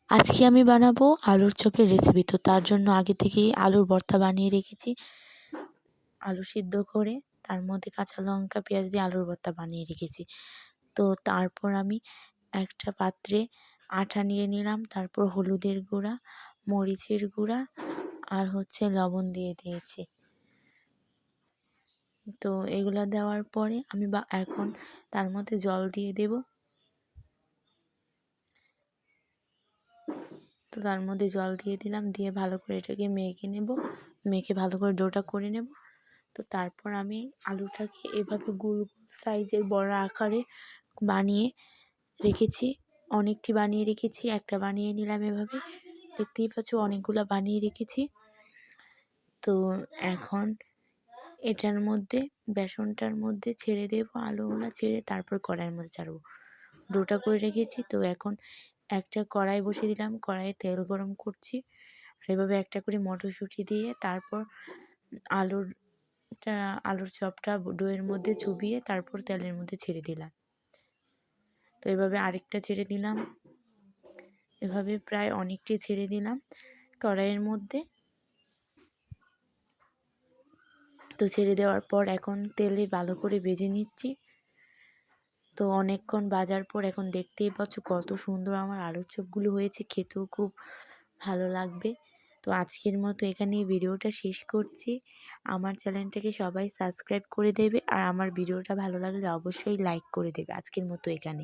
আজকে আমি বানাবো আলুর চপের রেসিপি। তো তার জন্য আগে থেকেই আলুর ভর্তা বানিয়ে রেখেছি। আলু সিদ্ধ করে তার মধ্যে কাঁচা লঙ্কা পেঁয়াজ দিয়ে আলুর ভর্তা বানিয়ে রেখেছি। তো তারপর আমি একটা পাত্রে আটা নিয়ে নিলাম, তারপর হলুদের গুঁড়া, মরিচের গুঁড়া আর লবণ দিয়ে দিয়েছি। তো এগুলা দেওয়ার পরে আমি এখন তার মধ্যে জল দিয়ে দেব। তো তার মধ্যে জল দিয়ে দিলাম, দিয়ে ভালো করে এটাকে মেখে ভালো করে ডোটা করে নেব। তো তারপর আমি আলুটাকে এভাবে গোল গোল সাইজের বড় আকারে বানিয়ে রেখেছি। অনেকটি বানিয়ে রেখেছি, একটা বানিয়ে নিলাম এভাবে, দেখতেই পাচ্ছ অনেকগুলো বানিয়ে রেখেছি। তো এখন এটার মধ্যে বেসনটার মধ্যে ছেড়ে দেবো, আলুগুলো ছেড়ে তারপর কড়াইয়ের মধ্যে ছাড়বো। ডোটা করে রেখেছি। তো এখন একটা কড়াই বসিয়ে দিলাম, কড়াইয়ে তেল গরম করছি, আর এভাবে একটা করে মটরশুঁটি দিয়ে তারপর আলুর চপটা ডোয়ের মধ্যে চুবিয়ে তারপর তেলের মধ্যে ছেড়ে দিলাম। তো এভাবে আরেকটা ছেড়ে দিলাম, এভাবে প্রায় অনেকটি ছেড়ে দিলাম কড়াইয়ের মধ্যে। তো ছেড়ে দেওয়ার পর এখন তেলে ভালো করে ভেজে নিচ্ছি। তো অনেকক্ষণ ভাজার পর এখন দেখতেই পাচ্ছ কত সুন্দর আমার আলুর চপগুলো হয়েছে, খেতেও খুব ভালো লাগবে। তো আজকের মতো এখানেই ভিডিওটা শেষ করছি। আমার চ্যানেলটাকে সবাই সাবস্ক্রাইব করে দেবে, আর আমার ভিডিওটা ভালো লাগলে অবশ্যই লাইক করে দেবে। আজকের মতো এখানে।